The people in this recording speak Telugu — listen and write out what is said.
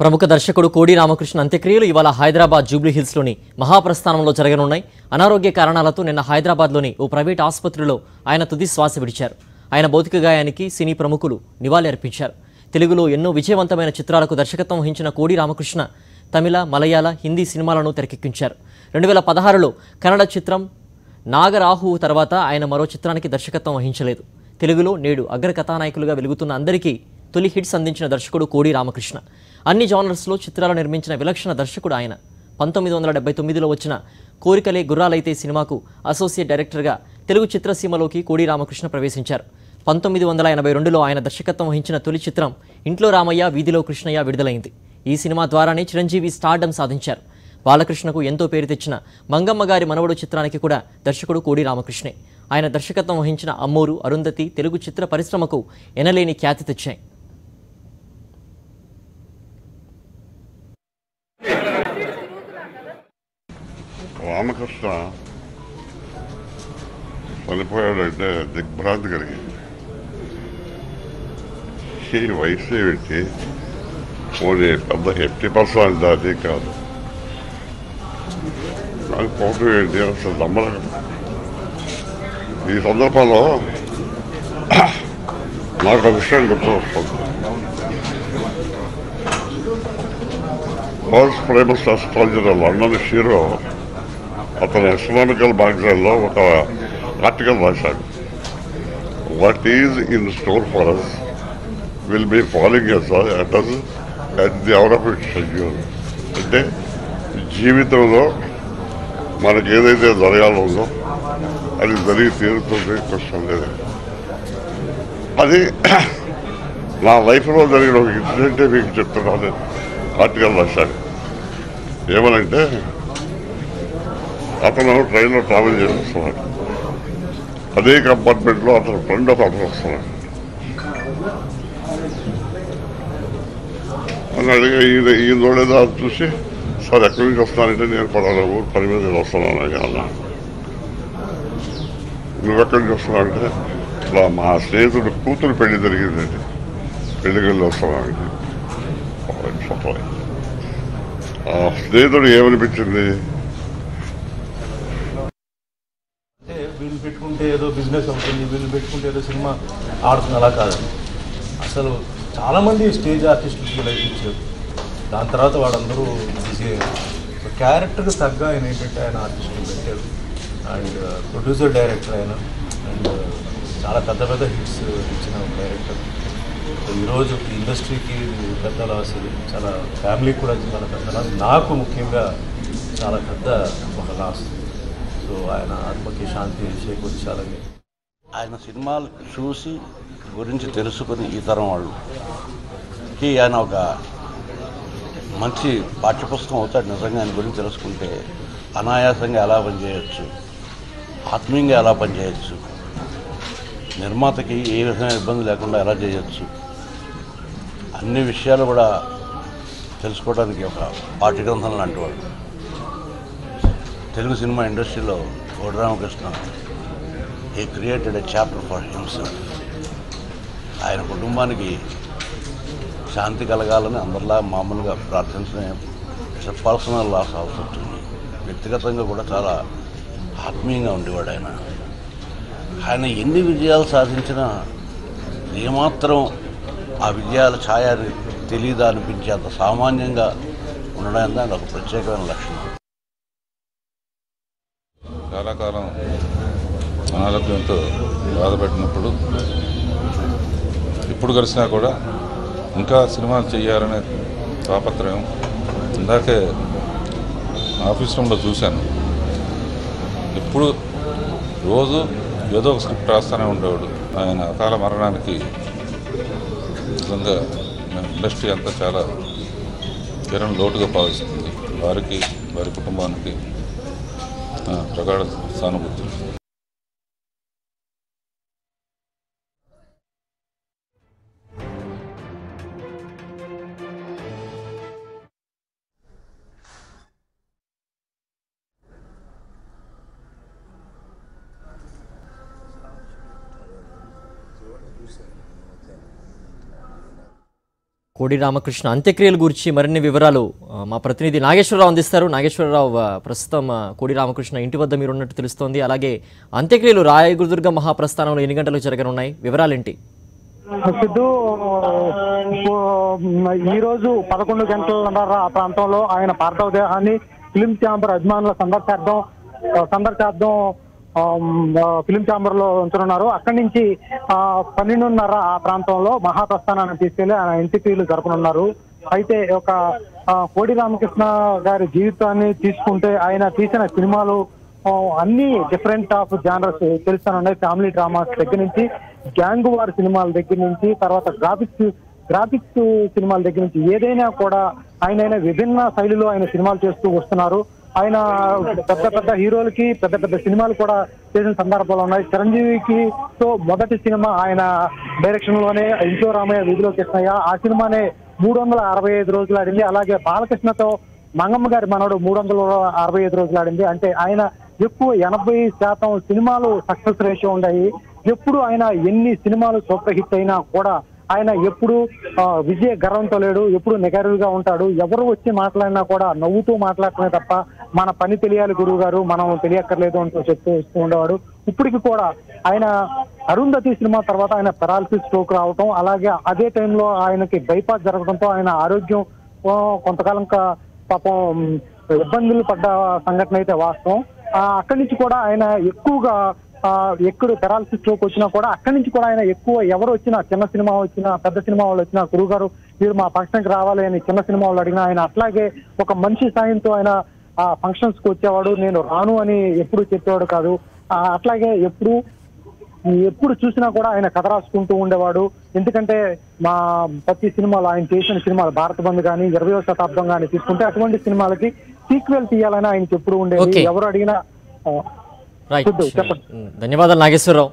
ప్రముఖ దర్శకుడు కోడి రామకృష్ణ అంత్యక్రియలు ఇవాళ హైదరాబాద్ జూబ్లీ హిల్స్లోని మహాప్రస్థానంలో జరగనున్నాయి. అనారోగ్య కారణాలతో నిన్న హైదరాబాద్లోని ఓ ప్రైవేట్ ఆసుపత్రిలో ఆయన తుది శ్వాస విడిచారు. ఆయన భౌతిక గాయానికి సినీ ప్రముఖులు నివాళి అర్పించారు. తెలుగులో ఎన్నో విజయవంతమైన చిత్రాలకు దర్శకత్వం వహించిన కోడి రామకృష్ణ తమిళ, మలయాళ, హిందీ సినిమాలను తెరకెక్కించారు. 2016లో కన్నడ చిత్రం నాగరాహు తర్వాత ఆయన మరో చిత్రానికి దర్శకత్వం వహించలేదు. తెలుగులో నేడు అగ్ర కథానాయకులుగా వెలుగుతున్న అందరికీ తొలి హిట్స్ అందించిన దర్శకుడు కోడి రామకృష్ణ. అన్ని జానర్స్లో చిత్రాలు నిర్మించిన విలక్షణ దర్శకుడు ఆయన. 1979లో వచ్చిన కోరికలే గుర్రాలైతే సినిమాకు అసోసియేట్ డైరెక్టర్గా తెలుగు చిత్రసీమలోకి కోడి రామకృష్ణ ప్రవేశించారు. 1982లో ఆయన దర్శకత్వం వహించిన తొలి చిత్రం ఇంట్లో రామయ్య వీధిలో కృష్ణయ్య విడుదలైంది. ఈ సినిమా ద్వారానే చిరంజీవి స్టార్డమ్ సాధించారు. బాలకృష్ణకు ఎంతో పేరు తెచ్చిన మంగమ్మ గారి మనవడు చిత్రానికి కూడా దర్శకుడు కోడి రామకృష్ణే. ఆయన దర్శకత్వం వహించిన అమ్మోరు, అరుంధతి తెలుగు చిత్ర పరిశ్రమకు ఎనలేని ఖ్యాతి తెచ్చాయి. రామకృష్ణ చనిపోయాడంటే దిగ్భ్రాంతి కలిగింది. ఈ వయసు ఏమిటి, పోనీ పెద్ద హెప్టీ పర్సన్ అది కాదు. నాకు పోవటం ఏంటి అసలు నమ్మలేదు. ఈ సందర్భంలో నాకు ఒక విషయం గుర్తు వస్తుంది. ఫస్ట్ ప్రైమస్ ఆస్ట్రాలజర్ లండన్ హీరో అతను ఎస్ట్రానామికల్ మ్యాగజైన్లో ఒక ఆర్టికల్ రాశాడు. What is in store for us will be following us at the hour of it schedule. అంటే జీవితంలో మనకి ఏదైతే జరగాలో అది జరిగి తీరుతుంది, కష్టం లేదు. అది నా లైఫ్లో జరిగిన ఒక ఇన్సిడెంటే మీకు చెప్తున్నాను. ఆర్టికల్ రాశాడు. ఏమనంటే అతను ట్రైన్లో ట్రావెల్ చేస్తున్నాడు. అదే కంపార్ట్మెంట్లో అతను ఫ్రెండ్ ఒక అతను వస్తున్నాడు. అని అడిగి ఈయన చూడేదా చూసి, సార్ ఎక్కడి నుంచి వస్తానంటే నేను పలానా ఊరు పని మీద నేను వస్తున్నాను అన్నా. నువ్వెక్కడి నుంచి వస్తున్నావు అంటే ఇలా మా స్నేహితుడు కూతురు పెళ్లి జరిగిందండి, పెళ్లికి వస్తున్నానండి. ఆ స్నేహితుడు ఏమనిపించింది, వీళ్ళు పెట్టుకుంటే ఏదో బిజినెస్ అవుతుంది, వీళ్ళు పెట్టుకుంటే ఏదో సినిమా ఆడుతుంది, అలా కాదు. అసలు చాలామంది స్టేజ్ ఆర్టిస్టులకి లైఫ్ ఇచ్చారు. దాని తర్వాత వాళ్ళందరూ బిజీ అయ్యారు. సో క్యారెక్టర్కి తగ్గ ఆయన ఏంటంటే ఆయన ఆర్టిస్టులు పెట్టారు. అండ్ ప్రొడ్యూసర్ డైరెక్టర్ ఆయన, అండ్ చాలా పెద్ద పెద్ద హిట్స్ ఇచ్చిన డైరెక్టర్. సో ఈరోజు ఇండస్ట్రీకి పెద్ద లాస్, చాలా ఫ్యామిలీకి కూడా చాలా పెద్ద లాస్, నాకు ముఖ్యంగా చాలా పెద్ద ఒక లాస్. సో ఆయన ఆత్మకి శాంతి చేకూర్చాలని. ఆయన సినిమాలు చూసి గురించి తెలుసుకుని ఈ తరం వాళ్ళకి ఆయన ఒక మంచి పాఠ్యపుస్తకం అవుతాడు. నిజంగా ఆయన గురించి తెలుసుకుంటే అనాయాసంగా ఎలా పనిచేయచ్చు, ఆత్మీయంగా ఎలా పనిచేయచ్చు, నిర్మాతకి ఏ విధమైన ఇబ్బంది లేకుండా ఎలా చేయొచ్చు, అన్ని విషయాలు కూడా తెలుసుకోవడానికి ఒక పాఠ్యగ్రంథం లాంటి వాడు. తెలుగు సినిమా ఇండస్ట్రీలో కోడి Ramakrishna he created a chapter for himself. ఆయన కుటుంబానికి శాంతి కలగాలని అందరిలా మామూలుగా ప్రార్థించడం పర్సనల్ లాస్ అవుతుంది. వ్యక్తిగతంగా కూడా చాలా ఆత్మీయంగా ఉండేవాడు ఆయన. ఆయన ఎన్ని విజయాలు సాధించినా ఏమాత్రం ఆ విజయాల ఛాయ తెలియదా అనిపించే అంత సామాన్యంగా ఉండడం దాని ఒక ప్రత్యేకమైన లక్షణం. చాలా కాలం అనారోగ్యంతో బాధపడినప్పుడు ఇప్పుడు కలిసినా కూడా ఇంకా సినిమాలు చేయాలనే తాపత్రయం. ఇందాకే ఆఫీస్ రూమ్లో చూశాను. ఇప్పుడు రోజు ఏదో ఒక స్క్రిప్ట్ రాస్తూనే ఉండేవాడు. ఆయన అకాల మరణానికి నిజంగా ఇండస్ట్రీ అంతా చాలా తీరం లోటుగా భావిస్తుంది. వారికి, వారి కుటుంబానికి ప్రగాఢ సానుభూతి. కోడి రామకృష్ణ అంత్యక్రియల గురించి మరిన్ని వివరాలు మా ప్రతినిధి నాగేశ్వరరావు అందిస్తారు. నాగేశ్వరరావు, ప్రస్తుతం కోడి రామకృష్ణ ఇంటి వద్ద మీరు ఉన్నట్టు తెలుస్తోంది. అలాగే అంత్యక్రియలు రాయదుర్గ మహాప్రస్థానంలో ఎన్ని గంటలకు జరగనున్నాయి, వివరాలేంటి? సిద్ధు, ఈ రోజు 11 గంటలన్నర ఆ ప్రాంతంలో ఆయన పార్థివ దేహాన్ని ఫిలిం ఛాంబర్ అభిమానుల సందర్శార్థం ఫిలిం ఛాంబర్ లో ఉంచనున్నారు. అక్కడి నుంచి 12:30 ఆ ప్రాంతంలో మహాప్రస్థానాన్ని తీసుకెళ్లి ఆయన అంత్యక్రియలు జరపనున్నారు. అయితే ఒక కోడి రామకృష్ణ గారి జీవితాన్ని తీసుకుంటే ఆయన తీసిన సినిమాలు అన్ని డిఫరెంట్ ఆఫ్ జానర్స్ తెలుస్తానున్నాయి. ఫ్యామిలీ డ్రామాస్ దగ్గర నుంచి, గ్యాంగ్ వార్ సినిమాల దగ్గర నుంచి, తర్వాత గ్రాఫిక్స్ సినిమాల దగ్గర నుంచి ఏదైనా కూడా ఆయన విభిన్న శైలిలో ఆయన సినిమాలు చేస్తూ వస్తున్నారు. ఆయన పెద్ద హీరోలకి పెద్ద సినిమాలు కూడా చేసిన సందర్భాలు ఉన్నాయి. చిరంజీవికి తో మొదటి సినిమా ఆయన డైరెక్షన్ లోనే ఇంట్లో రామయ్య వీధిలో కృష్ణయ్య, ఆ సినిమానే 365 రోజులు ఆడింది. అలాగే బాలకృష్ణతో మంగమ్మ గారి మనవడు 365 రోజులు ఆడింది. అంటే ఆయన ఎక్కువ 80% సినిమాలు సక్సెస్ రేషియో ఉన్నాయి. ఎప్పుడు ఆయన ఎన్ని సినిమాలు సూపర్ హిట్ అయినా కూడా ఆయన ఎప్పుడు విజయ గర్వంతో లేడు, ఎప్పుడు నెగటివ్గా ఉంటాడు. ఎవరు వచ్చి మాట్లాడినా కూడా నవ్వుతూ మాట్లాడటమే తప్ప మన పని తెలియాలి గురువు గారు, మనం తెలియక్కర్లేదు అంటూ చెప్తూ ఇస్తూ ఉండేవాడు. ఇప్పటికి కూడా ఆయన అరుంధతి సినిమా తర్వాత ఆయన పెరాలసిస్ స్ట్రోక్ రావటం, అలాగే అదే టైంలో ఆయనకి బైపాస్ జరగడంతో ఆయన ఆరోగ్యం కొంతకాలం పాపం ఇబ్బందులు పడ్డ సంఘటన అయితే వాస్తవం. అక్కడి నుంచి కూడా ఆయన ఎక్కువగా ఎక్కడ పెరాలసిస్ స్ట్రోక్ వచ్చినా కూడా అక్కడి నుంచి కూడా ఆయన ఎక్కువ ఎవరు వచ్చినా, చిన్న సినిమా వచ్చినా పెద్ద సినిమా వాళ్ళు వచ్చినా, గురువు గారు మీరు మా ఫంక్షన్కి రావాలి అని చిన్న సినిమా వాళ్ళు అడిగినా ఆయన అట్లాగే ఒక మనిషి సాయంతో ఆయన ఆ ఫంక్షన్స్ కి వచ్చేవాడు. నేను రాను అని ఎప్పుడు చెప్పేవాడు కాదు. అట్లాగే ఎప్పుడు చూసినా కూడా ఆయన కథ రాసుకుంటూ ఉండేవాడు. ఎందుకంటే మా ప్రతి సినిమాలో ఆయన చేసిన సినిమాలు భారత బంద్ కానీ 20వ శతాబ్దం కానీ తీసుకుంటే అటువంటి సినిమాలకి సీక్వెల్ తీయాలని ఆయనకి ఎప్పుడు ఉండేది. ఎవరు అడిగినా ధన్యవాదాలు నాగేశ్వరరావు.